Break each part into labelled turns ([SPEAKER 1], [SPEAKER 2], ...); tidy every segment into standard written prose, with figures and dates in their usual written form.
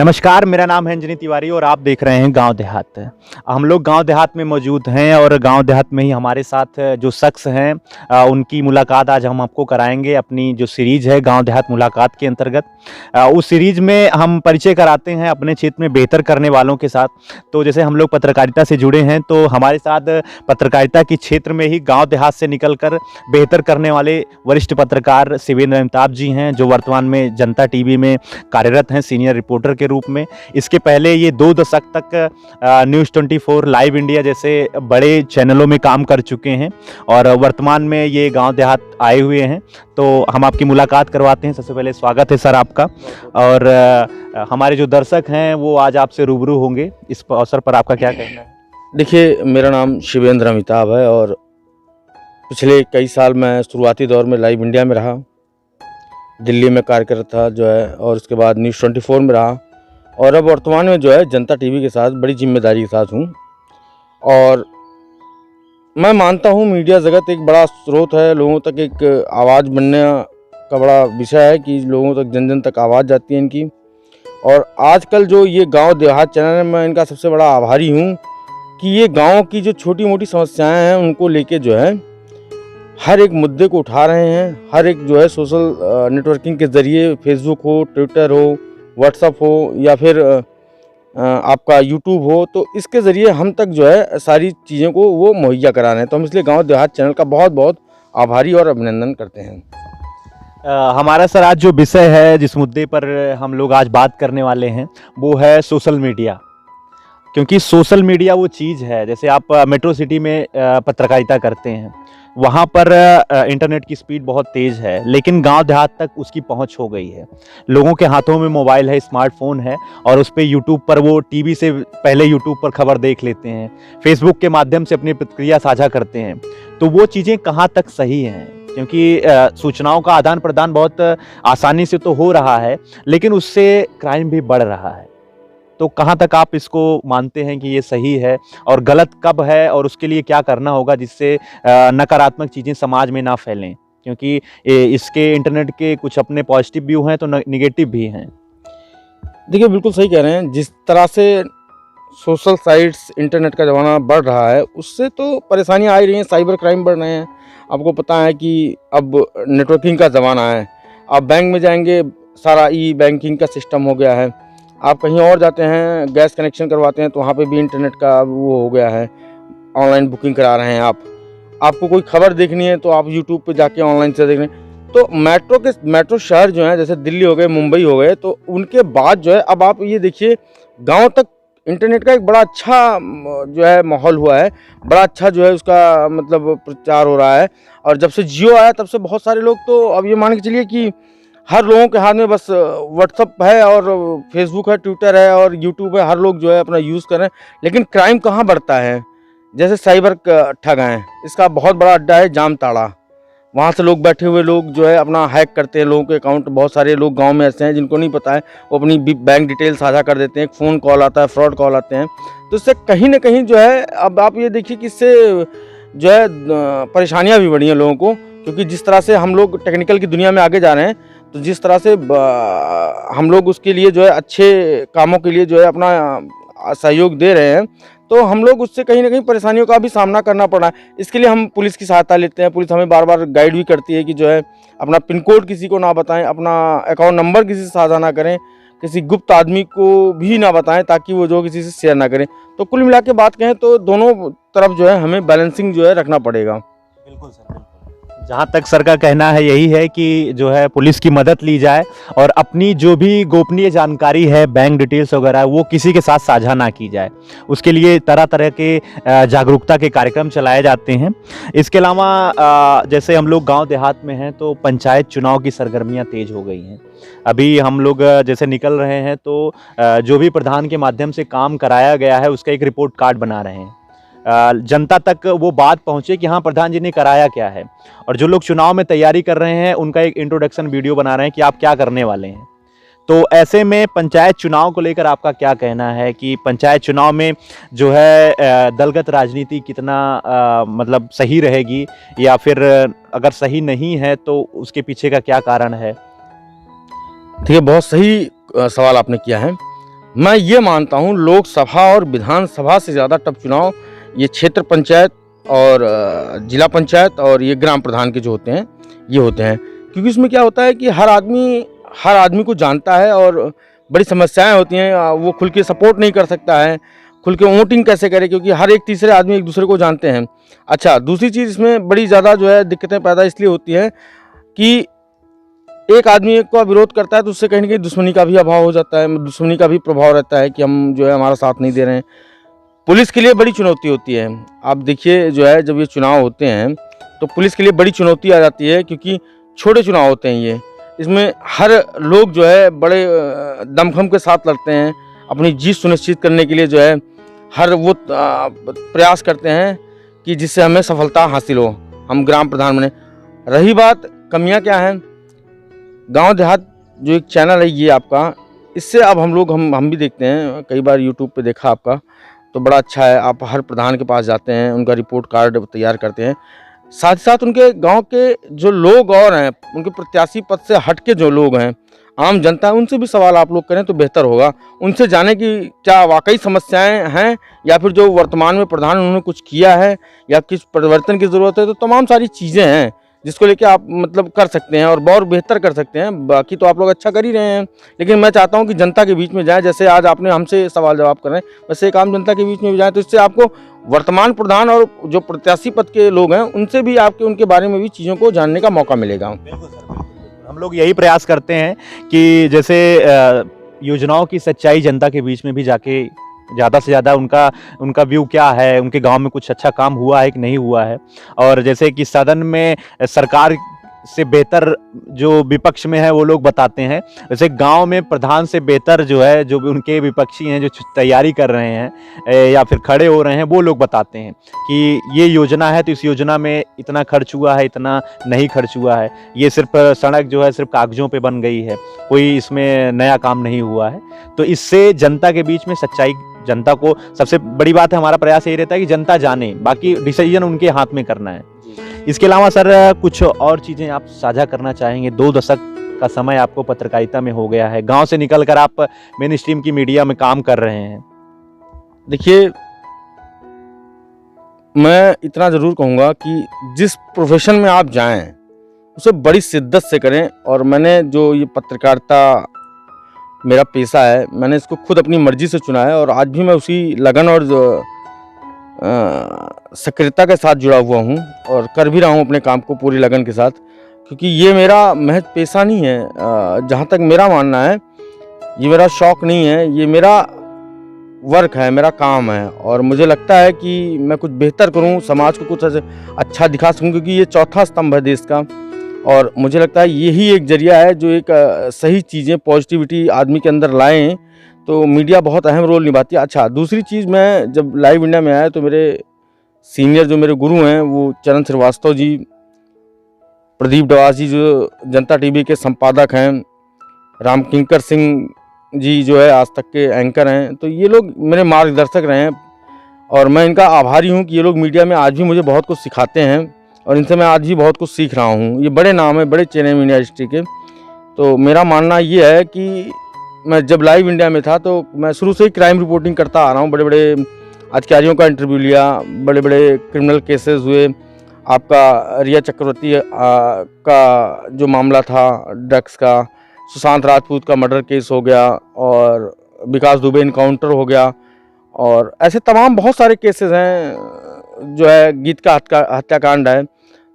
[SPEAKER 1] नमस्कार, मेरा नाम है अंजनी तिवारी और आप देख रहे हैं गांव देहात। हम लोग गांव देहात में मौजूद हैं और गांव देहात में ही हमारे साथ जो शख्स हैं उनकी मुलाकात आज हम आपको कराएंगे। अपनी जो सीरीज़ है गांव देहात मुलाकात के अंतर्गत उस सीरीज़ में हम परिचय कराते हैं अपने क्षेत्र में बेहतर करने वालों के साथ। तो जैसे हम लोग पत्रकारिता से जुड़े हैं तो हमारे साथ पत्रकारिता के क्षेत्र में ही गाँव देहात से निकल कर बेहतर करने वाले वरिष्ठ पत्रकार शिवेंद्र अमिताभ जी हैं, जो वर्तमान में जनता टीवी में कार्यरत हैं सीनियर रिपोर्टर के रूप में। इसके पहले ये 2 दशक तक न्यूज़ 24, लाइव इंडिया जैसे बड़े चैनलों में काम कर चुके हैं और वर्तमान में ये गांव देहात आए हुए हैं। तो हम आपकी मुलाकात करवाते हैं। सबसे पहले स्वागत है सर आपका। और हमारे जो दर्शक हैं वो आज आपसे रूबरू होंगे, इस अवसर पर आपका क्या कहना है?
[SPEAKER 2] देखिए, मेरा नाम शिवेंद्र अमिताभ है और पिछले कई साल मैं शुरुआती दौर में लाइव इंडिया में रहा, दिल्ली में कार्य करता था जो है, और उसके बाद न्यूज़ 24 में रहा और अब वर्तमान में जो है जनता टीवी के साथ बड़ी जिम्मेदारी के साथ हूँ। और मैं मानता हूँ मीडिया जगत एक बड़ा स्रोत है, लोगों तक एक आवाज़ बनने का बड़ा विषय है कि लोगों तक जन जन तक आवाज़ जाती है इनकी। और आजकल जो ये गांव देहात चैनल है, मैं इनका सबसे बड़ा आभारी हूँ कि ये गाँव की जो छोटी मोटी समस्याएँ हैं उनको लेके जो है हर एक मुद्दे को उठा रहे हैं। हर एक जो है सोशल नेटवर्किंग के ज़रिए, फेसबुक हो, ट्विटर हो, व्हाट्सअप हो या फिर आपका यूट्यूब हो, तो इसके ज़रिए हम तक जो है सारी चीज़ों को वो मुहैया करा रहे हैं। तो हम इसलिए गांव देहात चैनल का बहुत बहुत आभारी और अभिनंदन करते हैं।
[SPEAKER 1] हमारा सर आज जो विषय है, जिस मुद्दे पर हम लोग आज बात करने वाले हैं, वो है सोशल मीडिया। क्योंकि सोशल मीडिया वो चीज़ है, जैसे आप मेट्रो सिटी में पत्रकारिता करते हैं, वहाँ पर इंटरनेट की स्पीड बहुत तेज़ है, लेकिन गांव देहात तक उसकी पहुँच हो गई है। लोगों के हाथों में मोबाइल है, स्मार्टफोन है और उस पर यूट्यूब पर वो टीवी से पहले यूट्यूब पर खबर देख लेते हैं, फेसबुक के माध्यम से अपनी प्रतिक्रिया साझा करते हैं। तो वो चीज़ें कहाँ तक सही हैं? क्योंकि सूचनाओं का आदान प्रदान बहुत आसानी से तो हो रहा है, लेकिन उससे क्राइम भी बढ़ रहा है। तो कहाँ तक आप इसको मानते हैं कि ये सही है और गलत कब है, और उसके लिए क्या करना होगा जिससे नकारात्मक चीज़ें समाज में ना फैलें? क्योंकि इसके इंटरनेट के कुछ अपने पॉजिटिव व्यू हैं तो निगेटिव भी हैं।
[SPEAKER 2] देखिए, बिल्कुल सही कह रहे हैं। जिस तरह से सोशल साइट्स, इंटरनेट का ज़माना बढ़ रहा है, उससे तो परेशानियाँ आ ही रही हैं, साइबर क्राइम बढ़ रहे हैं। आपको पता है कि अब नेटवर्किंग का ज़माना है। आप बैंक में जाएंगे, सारा ई बैंकिंग का सिस्टम हो गया है। आप कहीं और जाते हैं, गैस कनेक्शन करवाते हैं तो वहाँ पे भी इंटरनेट का वो हो गया है, ऑनलाइन बुकिंग करा रहे हैं आप। आपको कोई खबर देखनी है तो आप यूट्यूब पे जाके ऑनलाइन से देख रहे हैं। तो मेट्रो शहर जो हैं, जैसे दिल्ली हो गए, मुंबई हो गए, तो उनके बाद जो है अब आप ये देखिए गाँव तक इंटरनेट का एक बड़ा अच्छा जो है माहौल हुआ है, बड़ा अच्छा जो है उसका मतलब प्रचार हो रहा है। और जब से जियो आया तब से बहुत सारे लोग, तो अब ये मान के चलिए कि हर लोगों के हाथ में बस व्हाट्सअप है और फेसबुक है, ट्विटर है और यूट्यूब है। हर लोग जो है अपना यूज़ कर रहे हैं, लेकिन क्राइम कहाँ बढ़ता है? जैसे साइबर ठग हैं, इसका बहुत बड़ा अड्डा है जामताड़ा। वहाँ से लोग, बैठे हुए लोग जो है अपना हैक करते हैं लोगों के अकाउंट। बहुत सारे लोग गांव में ऐसे हैं जिनको नहीं पता है, वो अपनी बैंक डिटेल साझा कर देते हैं। एक फ़ोन कॉल आता है, फ्रॉड कॉल आते हैं। तो इससे कहीं ना कहीं जो है, अब आप ये देखिए कि इससे जो है परेशानियाँ भी बढ़ी हैं लोगों को। क्योंकि जिस तरह से हम लोग टेक्निकल की दुनिया में आगे जा रहे हैं, तो जिस तरह से हम लोग उसके लिए जो है अच्छे कामों के लिए जो है अपना सहयोग दे रहे हैं, तो हम लोग उससे कहीं ना कहीं परेशानियों का भी सामना करना पड़ा है। इसके लिए हम पुलिस की सहायता लेते हैं। पुलिस हमें बार बार गाइड भी करती है कि जो है अपना पिन कोड किसी को ना बताएं, अपना अकाउंट नंबर किसी से साझा ना करें, किसी गुप्त आदमी को भी ना बताएं, ताकि वो जो किसी से शेयर ना करें। तो कुल मिला के बात कहें तो दोनों तरफ जो है हमें बैलेंसिंग जो है रखना पड़ेगा।
[SPEAKER 1] बिल्कुल सर, बिल्कुल। जहाँ तक सर का कहना है यही है कि जो है पुलिस की मदद ली जाए और अपनी जो भी गोपनीय जानकारी है, बैंक डिटेल्स वगैरह, वो किसी के साथ साझा ना की जाए। उसके लिए तरह तरह के जागरूकता के कार्यक्रम चलाए जाते हैं। इसके अलावा जैसे हम लोग गांव देहात में हैं तो पंचायत चुनाव की सरगर्मियां तेज हो गई हैं। अभी हम लोग जैसे निकल रहे हैं तो जो भी प्रधान के माध्यम से काम कराया गया है उसका एक रिपोर्ट कार्ड बना रहे हैं, जनता तक वो बात पहुंचे कि हाँ प्रधान जी ने कराया क्या है। और जो लोग चुनाव में तैयारी कर रहे हैं उनका एक इंट्रोडक्शन वीडियो बना रहे हैं कि आप क्या करने वाले हैं। तो ऐसे में पंचायत चुनाव को लेकर आपका क्या कहना है कि पंचायत चुनाव में जो है दलगत राजनीति कितना मतलब सही रहेगी, या फिर अगर सही नहीं है तो उसके पीछे का क्या कारण है?
[SPEAKER 2] देखिए, बहुत सही सवाल आपने किया है। मैं ये मानता हूँ लोकसभा और विधानसभा से ज़्यादा टफ चुनाव ये क्षेत्र पंचायत और जिला पंचायत और ये ग्राम प्रधान के जो होते हैं ये होते हैं, क्योंकि इसमें क्या होता है कि हर आदमी को जानता है और बड़ी समस्याएं होती हैं, वो खुल के सपोर्ट नहीं कर सकता है, खुल के वोटिंग कैसे करे, क्योंकि हर एक तीसरे आदमी एक दूसरे को जानते हैं। अच्छा, दूसरी चीज़ इसमें बड़ी ज़्यादा जो है दिक्कतें पैदा इसलिए होती हैं कि एक आदमी एक का विरोध करता है तो उससे कहीं ना कहीं दुश्मनी का भी अभाव हो जाता है, दुश्मनी का भी प्रभाव रहता है कि हम जो है हमारा साथ नहीं दे रहे हैं। पुलिस के लिए बड़ी चुनौती होती है। आप देखिए जो है जब ये चुनाव होते हैं तो पुलिस के लिए बड़ी चुनौती आ जाती है, क्योंकि छोटे चुनाव होते हैं ये, इसमें हर लोग जो है बड़े दमखम के साथ लड़ते हैं, अपनी जीत सुनिश्चित करने के लिए जो है हर वो प्रयास करते हैं कि जिससे हमें सफलता हासिल हो, हम ग्राम प्रधान बने। रही बात कमियां क्या हैं, गांव देहात जो एक चैनल है ये आपका, इससे अब हम भी देखते हैं, कई बार यूट्यूब पे देखा आपका, तो बड़ा अच्छा है। आप हर प्रधान के पास जाते हैं, उनका रिपोर्ट कार्ड तैयार करते हैं, साथ ही साथ उनके गांव के जो लोग और हैं, उनके प्रत्याशी पद से हट के जो लोग हैं, आम जनता है, उनसे भी सवाल आप लोग करें तो बेहतर होगा। उनसे जाने कि क्या वाकई समस्याएं हैं या फिर जो वर्तमान में प्रधान उन्होंने कुछ किया है या किस परिवर्तन की ज़रूरत है। तो तमाम सारी चीज़ें हैं जिसको लेके आप मतलब कर सकते हैं और बहुत बेहतर कर सकते हैं। बाकी तो आप लोग अच्छा कर ही रहे हैं, लेकिन मैं चाहता हूं कि जनता के बीच में जाएं, जैसे आज आपने हमसे सवाल जवाब कर रहे हैं, वैसे एक आम जनता के बीच में भी जाएं, तो इससे आपको वर्तमान प्रधान और जो प्रत्याशी पद के लोग हैं उनसे भी उनके बारे में भी चीज़ों को जानने का मौका मिलेगा।
[SPEAKER 1] बिल्कुल सर, बिल्कुल। हम लोग यही प्रयास करते हैं कि जैसे योजनाओं की सच्चाई जनता के बीच में भी जाके ज़्यादा से ज़्यादा उनका व्यू क्या है, उनके गांव में कुछ अच्छा काम हुआ है कि नहीं हुआ है। और जैसे कि सदन में सरकार से बेहतर जो विपक्ष में है वो लोग बताते हैं, वैसे गांव में प्रधान से बेहतर जो है, जो भी उनके विपक्षी हैं, जो तैयारी कर रहे हैं या फिर खड़े हो रहे हैं, वो लोग बताते हैं कि ये योजना है तो इस योजना में इतना खर्च हुआ है, इतना नहीं खर्च हुआ है, ये सिर्फ सड़क जो है सिर्फ कागजों पे बन गई है, कोई इसमें नया काम नहीं हुआ है। तो इससे जनता के बीच में सच्चाई, जनता को सबसे बड़ी बात है, हमारा प्रयास यही रहता है कि जनता जाने, बाकी डिसीजन उनके हाथ में करना है। इसके अलावा सर कुछ और चीज़ें आप साझा करना चाहेंगे? 2 दशक का समय आपको पत्रकारिता में हो गया है, गांव से निकलकर आप मेन स्ट्रीम की मीडिया में काम कर रहे हैं।
[SPEAKER 2] देखिए, मैं इतना ज़रूर कहूँगा कि जिस प्रोफेशन में आप जाएं उसे बड़ी शिद्दत से करें। और मैंने जो ये पत्रकारिता मेरा पेशा है, मैंने इसको खुद अपनी मर्जी से चुना है और आज भी मैं उसी लगन और सक्रियता के साथ जुड़ा हुआ हूँ और कर भी रहा हूँ अपने काम को पूरी लगन के साथ, क्योंकि ये मेरा महज पेशा नहीं है। जहाँ तक मेरा मानना है, ये मेरा शौक़ नहीं है, ये मेरा वर्क है, मेरा काम है। और मुझे लगता है कि मैं कुछ बेहतर करूँ, समाज को कुछ अच्छा दिखा सकूँ, क्योंकि ये चौथा स्तंभ है देश का। और मुझे लगता है यही एक जरिया है जो एक सही चीज़ें, पॉजिटिविटी आदमी के अंदर लाएँ, तो मीडिया बहुत अहम रोल निभाती है। अच्छा, दूसरी चीज़, मैं जब लाइव इंडिया में आया तो मेरे सीनियर जो मेरे गुरु हैं वो चरण श्रीवास्तव जी, प्रदीप डवास जी जो जनता टीवी के संपादक हैं, राम किंकर सिंह जी जो है आज तक के एंकर हैं, तो ये लोग मेरे मार्गदर्शक रहे हैं और मैं इनका आभारी हूँ कि ये लोग मीडिया में आज भी मुझे बहुत कुछ सिखाते हैं और इनसे मैं आज भी बहुत कुछ सीख रहा हूँ। ये बड़े नाम है, बड़े चेहरे हैं इंडिया हिस्ट्री के। तो मेरा मानना ये है कि मैं जब लाइव इंडिया में था तो मैं शुरू से ही क्राइम रिपोर्टिंग करता आ रहा हूँ। बड़े बड़े अधिकारियों का इंटरव्यू लिया, बड़े बड़े क्रिमिनल केसेस हुए। आपका रिया चक्रवर्ती का जो मामला था ड्रग्स का, सुशांत राजपूत का मर्डर केस हो गया और विकास दुबे इनकाउंटर हो गया, और ऐसे तमाम बहुत सारे केसेस हैं जो है, गीत का हत्याकांड है।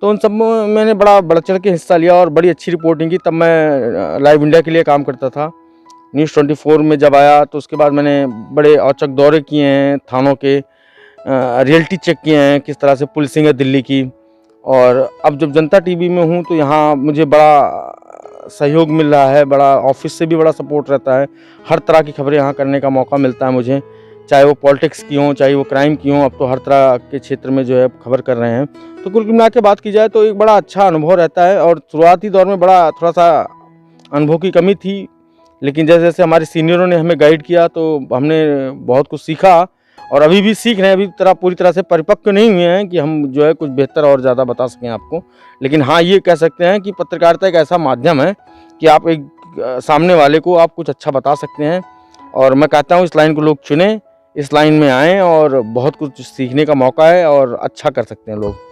[SPEAKER 2] तो उन सब में मैंने बड़ा बढ़ चढ़ के हिस्सा लिया और बड़ी अच्छी रिपोर्टिंग की। तब मैं लाइव इंडिया के लिए काम करता था। न्यूज़ 24 में जब आया तो उसके बाद मैंने बड़े औचक दौरे किए हैं थानों के, रियलिटी चेक किए हैं किस तरह से पुलिसिंग है दिल्ली की। और अब जब जनता टीवी में हूँ तो यहाँ मुझे बड़ा सहयोग मिल रहा है, बड़ा ऑफिस से भी बड़ा सपोर्ट रहता है। हर तरह की खबरें यहाँ करने का मौका मिलता है मुझे, चाहे वो पॉलिटिक्स की हों, चाहे वो क्राइम की हों। अब तो हर तरह के क्षेत्र में जो है खबर कर रहे हैं। तो कुल मिला के बात की जाए तो एक बड़ा अच्छा अनुभव रहता है। और शुरुआती दौर में बड़ा थोड़ा सा अनुभव की कमी थी, लेकिन जैसे जैसे हमारे सीनियरों ने हमें गाइड किया तो हमने बहुत कुछ सीखा और अभी भी सीख रहे हैं। अभी पूरी तरह से परिपक्व नहीं हुए हैं कि हम जो है कुछ बेहतर और ज़्यादा बता सकें आपको। लेकिन हाँ, ये कह सकते हैं कि पत्रकारिता एक ऐसा माध्यम है कि आप एक सामने वाले को आप कुछ अच्छा बता सकते हैं। और मैं कहता हूँ इस लाइन को लोग चुने, इस लाइन में आएँ और बहुत कुछ सीखने का मौका है और अच्छा कर सकते हैं लोग।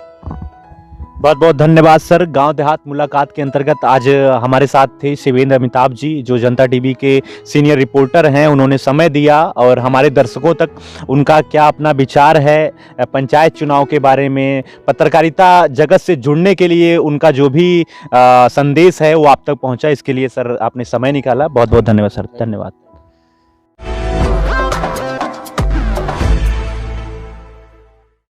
[SPEAKER 1] बहुत बहुत धन्यवाद सर। गांव देहात मुलाकात के अंतर्गत आज हमारे साथ थे शिवेंद्र अमिताभ जी, जो जनता टीवी के सीनियर रिपोर्टर हैं। उन्होंने समय दिया और हमारे दर्शकों तक उनका क्या अपना विचार है पंचायत चुनाव के बारे में, पत्रकारिता जगत से जुड़ने के लिए उनका जो भी संदेश है वो आप तक पहुंचा। इसके लिए सर आपने समय निकाला, बहुत बहुत धन्यवाद सर। धन्यवाद।